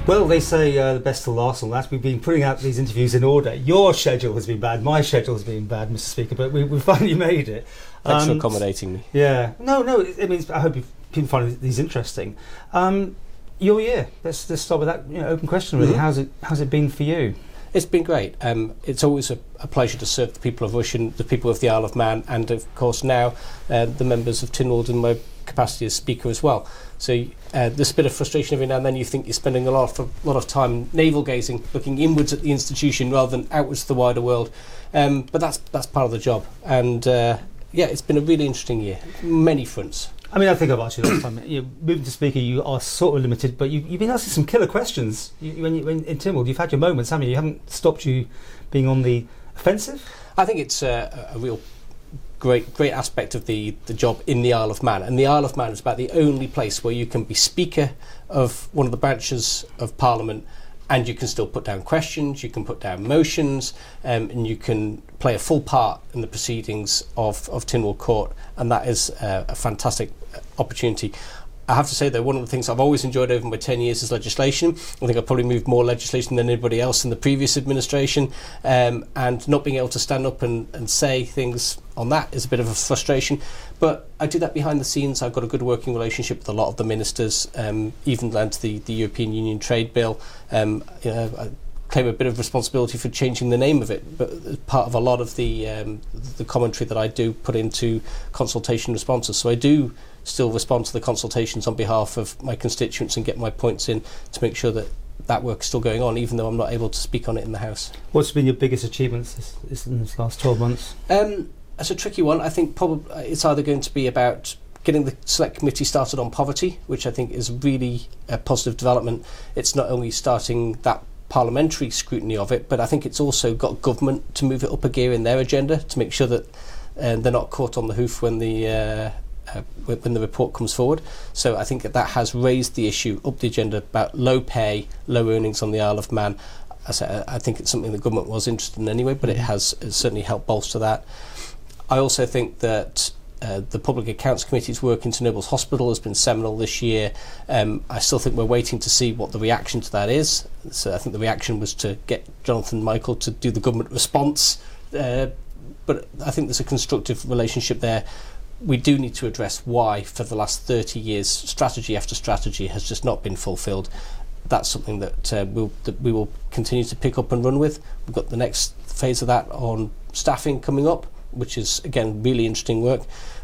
Well, they say the best till last and last. We've been putting out these interviews in order. Your schedule has been bad, my schedule has been bad, Mr. Speaker, but we finally made it. Thanks for accommodating me. Yeah. No, I mean, I hope people find these interesting. Your year, let's start with that open question, really. Mm-hmm. How's it been for you? It's been great. It's always a pleasure to serve the people of Ush and the people of the Isle of Man, and of course now the members of Tynwald in my capacity as Speaker as well. So there's a bit of frustration every now and then. You think you're spending a lot of time navel gazing, looking inwards at the institution rather than outwards to the wider world. But that's part of the job. And it's been a really interesting year, many fronts. I mean, I think I've asked you last time. Moving to Speaker, you are sort of limited, but you've been asking some killer questions. When in Tynwald, you've had your moments, haven't you? You haven't stopped you being on the offensive. I think it's a real great aspect of the job in the Isle of Man. And the Isle of Man is about the only place where you can be Speaker of one of the branches of Parliament and you can still put down questions, you can put down motions, and you can play a full part in the proceedings of Tynwald Court, and that is a fantastic opportunity. I have to say, though, one of the things I've always enjoyed over my 10 years is legislation. I think I've probably moved more legislation than anybody else in the previous administration, and not being able to stand up and say things on that is a bit of a frustration. But I do that behind the scenes. I've got a good working relationship with a lot of the ministers, even down to the European Union trade bill. I claim a bit of responsibility for changing the name of it, but as part of a lot of the commentary that I do put into consultation responses. So I do still respond to the consultations on behalf of my constituents and get my points in to make sure that work is still going on, even though I'm not able to speak on it in the House. What's been your biggest achievements in this last 12 months? That's a tricky one. I think probably it's either going to be about getting the Select Committee started on poverty, which I think is really a positive development. It's not only starting that parliamentary scrutiny of it, but I think it's also got government to move it up a gear in their agenda to make sure that they're not caught on the hoof when the report comes forward. So I think that has raised the issue up the agenda about low pay, low earnings on the Isle of Man. I think it's something the government was interested in anyway, but it has certainly helped bolster that. I also think that the Public Accounts Committee's work into Nobles Hospital has been seminal this year. I still think we're waiting to see what the reaction to that is. So I think the reaction was to get Jonathan Michael to do the government response, but I think there's a constructive relationship there. We do need to address why, for the last 30 years, strategy after strategy has just not been fulfilled. That's something that we will continue to pick up and run with. We've got the next phase of that on staffing coming up, which is, again, really interesting work.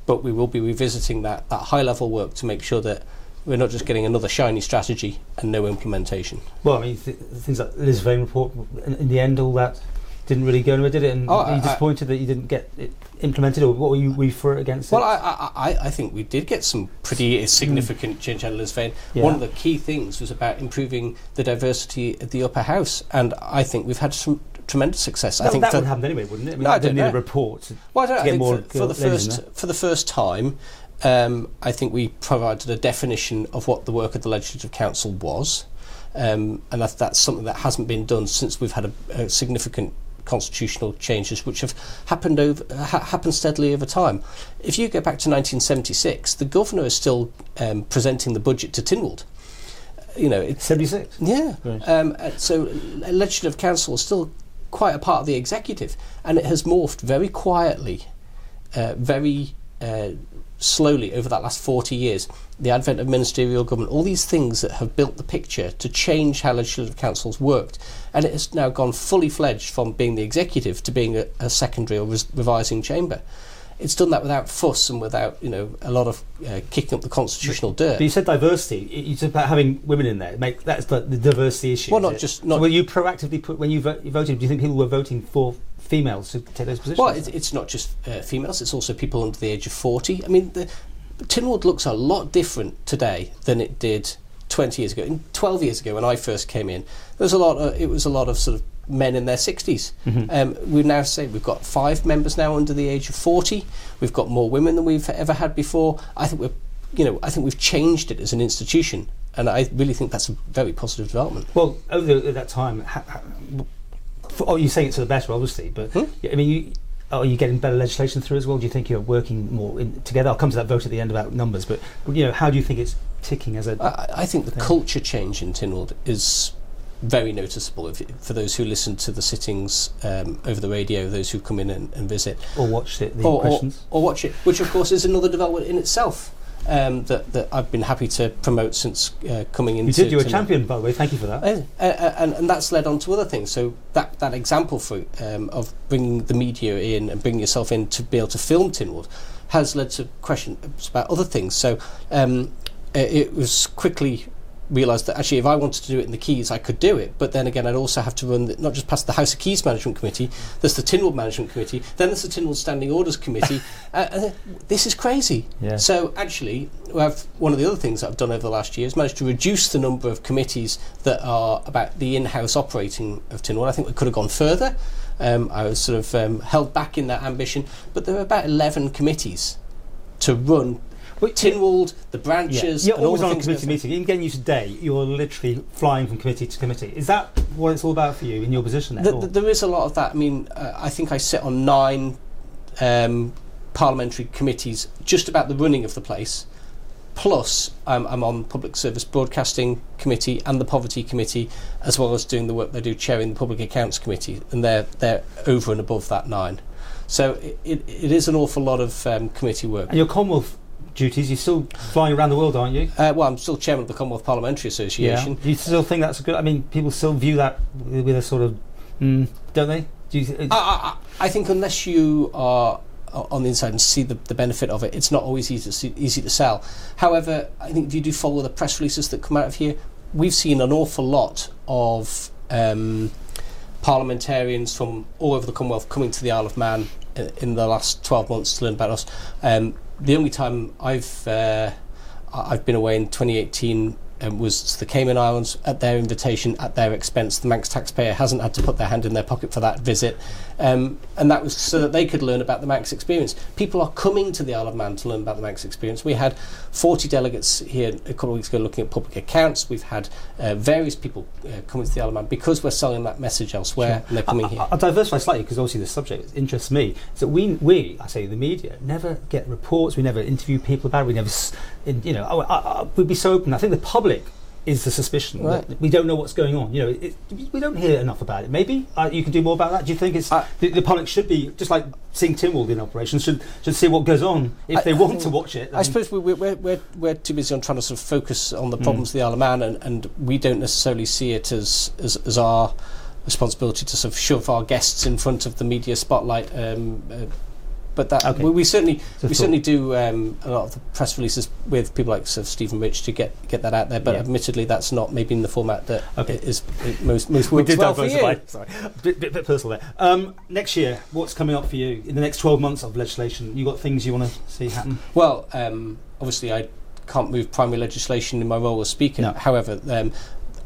But we will be revisiting that high-level work to make sure that we're not just getting another shiny strategy and no implementation. Well, I mean, things like the Liz Vane report, in the end, all that didn't really go anywhere, did it? And were you disappointed that you didn't get it implemented, or what were you for or against it? Well, I think we did get some pretty significant change out of Liz Vane. Yeah. One of the key things was about improving the diversity at the upper house, and I think we've had some tremendous success. I think that would happen anyway, wouldn't it? I mean, I don't need a report to get more for the first time, I think we provided a definition of what the work of the Legislative Council was, and that's something that hasn't been done since we've had a significant constitutional changes which have happened steadily over time. If you go back to 1976, the governor is still presenting the budget to Tynwald. It's 76. Yeah. Right. So Legislative Council is still quite a part of the executive, and it has morphed very quietly, very slowly over that last 40 years. The advent of ministerial government, all these things that have built the picture to change how Legislative Councils worked, and it has now gone fully fledged from being the executive to being a secondary or revising chamber. It's done that without fuss and without a lot of kicking up the constitutional dirt. But you said diversity. You said about having women in there. That's the diversity issue. Well, not. Will you proactively put when you voted? Do you think people were voting for females to take those positions? Well, it's not just females. It's also people under the age of 40. I mean, Tynwald looks a lot different today than it did 20 years ago. 12 years ago, when I first came in, it was a lot of sort of men in their 60s. Mm-hmm. We now say we've got 5 members now under the age of 40. We've got more women than we've ever had before. I think we've changed it as an institution, and I really think that's a very positive development. Well, over that time, you're saying it's for the better, obviously, but I mean, are you getting better legislation through as well? Do you think you're working more together? I'll come to that vote at the end about numbers, but how do you think it's ticking as a... I think the culture change in Tynwald is very noticeable for those who listen to the sittings over the radio, those who come in and visit. Or watch it, or watch it, which of course is another development in itself. That I've been happy to promote since coming into... You were a champion, by the way, thank you for that. And that's led on to other things. So that example of bringing the media in and bringing yourself in to be able to film Tynwald has led to questions about other things. So it was quickly realised that actually if I wanted to do it in the Keys I could do it, but then again I'd also have to run not just past the House of Keys Management Committee, there's the Tynwald Management Committee, then there's the Tynwald Standing Orders Committee. This is crazy. Yeah. So actually one of the other things that I've done over the last year is managed to reduce the number of committees that are about the in-house operating of Tynwald. I think we could have gone further. I was sort of held back in that ambition, but there are about 11 committees to run Tynwald, the branches. You're always on a committee meeting. Even getting you today, you're literally flying from committee to committee. Is that what it's all about for you in your position there? There is a lot of that. I mean, I think I sit on 9 parliamentary committees just about the running of the place. Plus, I'm on Public Service Broadcasting Committee and the Poverty Committee, as well as doing the work they do chairing the Public Accounts Committee, and they're over and above that 9. So it is an awful lot of committee work. And your Commonwealth duties, you're still flying around the world, aren't you? Well, I'm still chairman of the Commonwealth Parliamentary Association. Yeah. Do you still think that's a good... I mean, people still view that with a sort of... don't they? I think unless you are on the inside and see the benefit of it, it's not always easy to sell. However, I think if you do follow the press releases that come out of here, we've seen an awful lot of parliamentarians from all over the Commonwealth coming to the Isle of Man in the last 12 months to learn about us. The only time I've been away in 2018 was to the Cayman Islands at their invitation, at their expense. The Manx taxpayer hasn't had to put their hand in their pocket for that visit, and that was so that they could learn about the Manx experience. People are coming to the Isle of Man to learn about the Manx experience. We had 40 delegates here a couple of weeks ago looking at public accounts. We've had various people coming to the Isle of Man because we're selling that message elsewhere. Sure. And they're coming here. I'll diversify slightly because obviously the subject interests me. So we, I say the media, never get reports. We never interview people about it. We never, we'd be so open. I think the public is the suspicion that we don't know what's going on. We don't hear enough about it. Maybe you can do more about that. Do you think it's the public should be just like seeing Tynwald in operation? Should see what goes on if they want to watch it. I suppose we're too busy on trying to sort of focus on the problems of the Isle of Man, and we don't necessarily see it as our responsibility to sort of shove our guests in front of the media spotlight. But that we certainly do a lot of the press releases with people like Sir Stephen Rich to get that out there. But admittedly, that's not maybe in the format that is most works we did well for you. Sorry, bit personal there. Next year, what's coming up for you in the next 12 months of legislation? You got things you want to see happen? Well, obviously, I can't move primary legislation in my role as Speaker. No. However,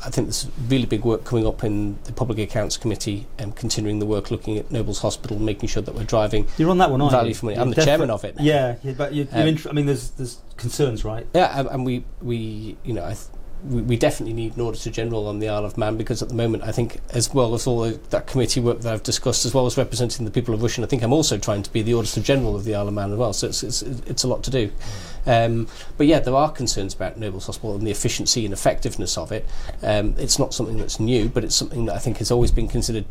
I think there's really big work coming up in the Public Accounts Committee and continuing the work looking at Nobles Hospital, making sure that we're driving You're on that one, aren't value you? for money. I'm the chairman of it. Yeah, but you're I mean, there's concerns, right? Yeah, and we definitely need an Auditor General on the Isle of Man, because at the moment I think, as well as all that committee work that I've discussed, as well as representing the people of Rushen, I think I'm also trying to be the Auditor General of the Isle of Man as well, so it's a lot to do. But yeah, there are concerns about Nobles Hospital and the efficiency and effectiveness of it. It's not something that's new, but it's something that I think has always been considered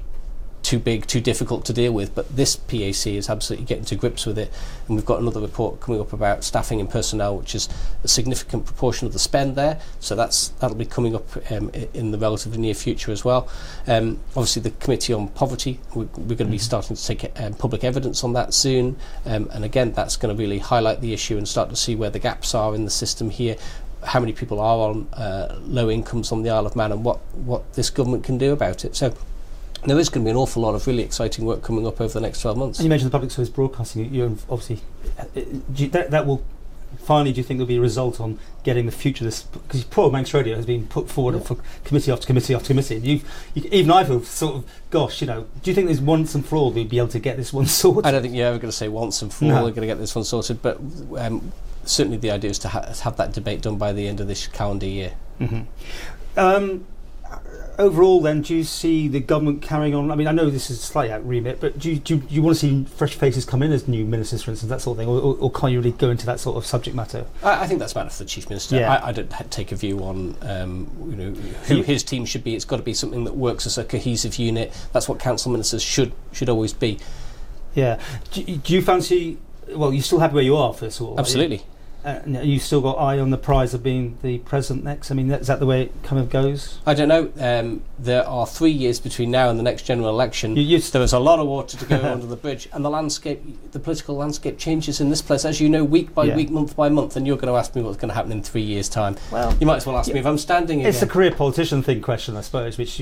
too big, too difficult to deal with, but this PAC is absolutely getting to grips with it, and we've got another report coming up about staffing and personnel, which is a significant proportion of the spend there, so that'll be coming up in the relatively near future as well. Obviously the Committee on Poverty, we're going to be starting to take public evidence on that soon, and again that's going to really highlight the issue and start to see where the gaps are in the system here, how many people are on low incomes on the Isle of Man, and what this government can do about it. So there is going to be an awful lot of really exciting work coming up over the next 12 months. And you mentioned the public service broadcasting. You're obviously that will finally. Do you think there'll be a result on getting the future of this? Because Poor Manx Radio has been put forward for committee after committee after committee. Even I feel sort of, gosh, do you think there's once and for all we'll be able to get this one sorted? I don't think you're ever going to say once and for all we're going to get this one sorted, but certainly the idea is to have that debate done by the end of this calendar year. Mm-hmm. overall, then, do you see the government carrying on? I mean, I know this is slightly out remit, but do you want to see fresh faces come in as new ministers, for instance, that sort of thing, or can't you really go into that sort of subject matter? I think that's a matter for the Chief Minister. Yeah. I don't take a view on who his team should be. It's got to be something that works as a cohesive unit. That's what council ministers should always be. Yeah. Do you fancy? Well, you're still happy where you are, first of all. Absolutely. You still got eye on the prize of being the president next? I mean, is that the way it kind of goes? I don't know. There are 3 years between now and the next general election. There is a lot of water to go under the bridge, and the political landscape changes in this place, as you know, week by week, month by month, and you're going to ask me what's going to happen in 3 years' time. Well, you might as well ask me if I'm standing again. It's a career politician thing question, I suppose, which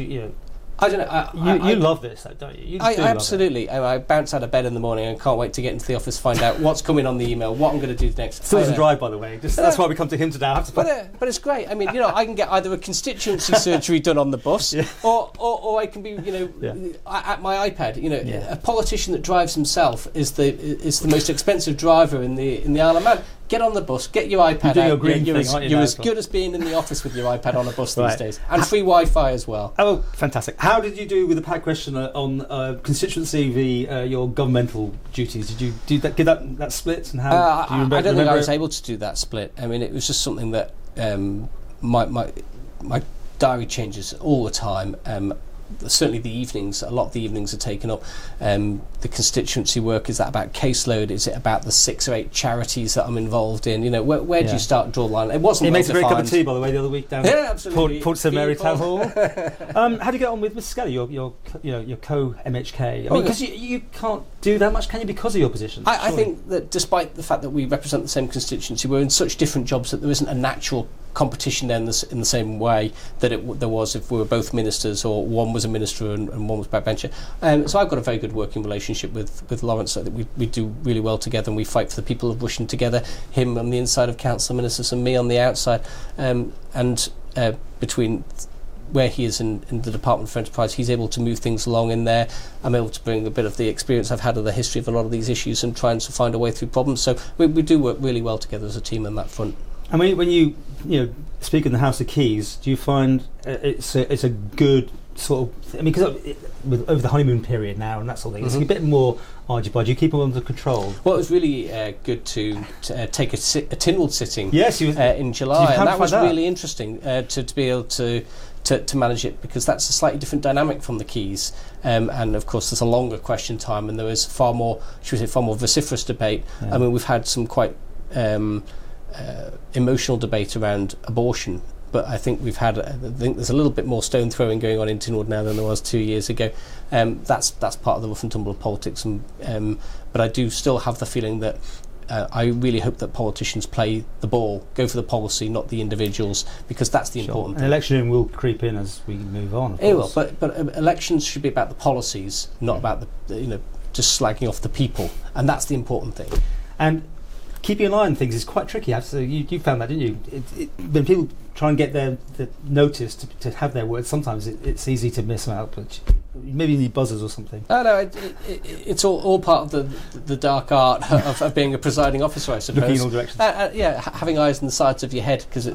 I don't know. You love this, though, don't you? I absolutely. I bounce out of bed in the morning and can't wait to get into the office, find out what's coming on the email, what I'm going to do next. Still doesn't drive, by the way. That's why we come to him today. But it's great. I mean, I can get either a constituency surgery done on the bus, or I can be, at my iPad. A politician that drives himself is the most expensive driver in the Isle of Man. Get on the bus, get your iPad out. You're as good as being in the office with your iPad on a bus these days. And free Wi-Fi as well. Oh, fantastic. How did you do with the PAC question on constituency v your governmental duties? Did you give that split? And how do you remember? I don't think I was able to do that split. I mean, it was just something that my diary changes all the time. Certainly the evenings, a lot of the evenings are taken up. The constituency work, is that about caseload? Is it about the 6 or 8 charities that I'm involved in? Where do you start and draw the line? It wasn't. He made a great cup of tea, by the way, the other week down at Port St Mary Town Hall. How do you get on with Mr. Skelly, your co-MHK? I mean, because you can't do that much, can you, because of your position? I think that despite the fact that we represent the same constituency, we're in such different jobs that there isn't a natural competition then in the same way that there was if we were both ministers, or one was a minister and one was backbencher. So I've got a very good working relationship with Lawrence, so that we do really well together, and we fight for the people of Rushen together, him on the inside of council ministers and me on the outside, and between where he is in the Department for Enterprise, he's able to move things along in there. I'm able to bring a bit of the experience I've had of the history of a lot of these issues and trying to find a way through problems. So we do work really well together as a team on that front. And when you speak in the House of Keys, do you find it's a good sort of? I mean, because over the honeymoon period now and that sort of thing, it's a bit more argy-bargy. You keep it under control. Well, it was really good to take a Tynwald sitting. Yes, in July, and that was really interesting to be able to manage it, because that's a slightly different dynamic from the Keys, and of course there's a longer question time, and there is far more vociferous debate. I mean, we've had some quite emotional debate around abortion, but I think there's a little bit more stone throwing going on in Tynwald now than there was 2 years ago. That's part of the rough and tumble of politics, but I do still have the feeling that I really hope that politicians play the ball, go for the policy, not the individuals, because that's the important thing. An election will creep in as we move on. It will, but elections should be about the policies, not about the just slagging off the people, and that's the important thing. And keeping an eye on things is quite tricky. So you found that, didn't you? When people try and get the notice to have their words, sometimes it's easy to miss them out, but maybe you need buzzers or something. Oh, no, it's all part of the dark art of being a presiding officer, I suppose. Looking in all directions. Having eyes on the sides of your head, because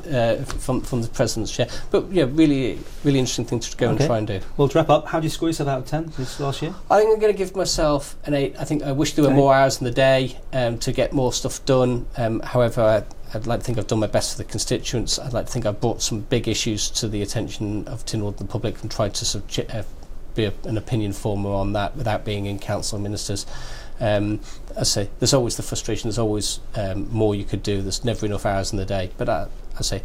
from the president's chair. But really, really interesting thing to go and try and do. Well, to wrap up, how do you score yourself out of 10 this last year? I think I'm going to give myself an 8. I think I wish there were more hours in the day to get more stuff done. However, I'd like to think I've done my best for the constituents. I'd like to think I've brought some big issues to the attention of Tynwald and the public, and tried to sort of be an opinion former on that without being in council and ministers. I say there's always the frustration. There's always more you could do. There's never enough hours in the day. But I say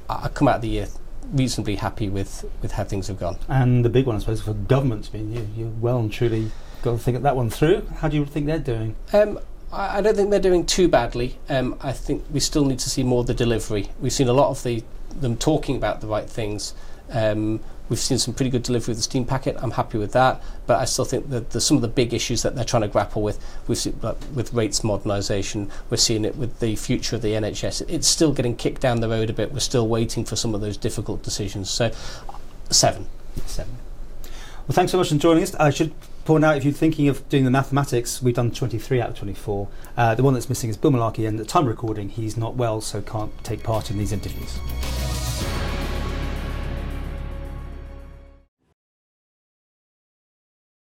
I come out of the year reasonably happy with how things have gone. And the big one, I suppose, for government, I mean, you're well and truly got to think that one through. How do you think they're doing? I don't think they're doing too badly. I think we still need to see more of the delivery. We've seen a lot of them talking about the right things. We've seen some pretty good delivery of the steam packet. I'm happy with that, but I still think that some of the big issues that they're trying to grapple with, we've seen with rates modernisation, we're seeing it with the future of the NHS. It's still getting kicked down the road a bit. We're still waiting for some of those difficult decisions. So, 7. Well, thanks so much for joining us. I should point out, if you're thinking of doing the mathematics, we've done 23 out of 24. The one that's missing is Bill Malarkey, and at the time of recording, he's not well, so can't take part in these interviews.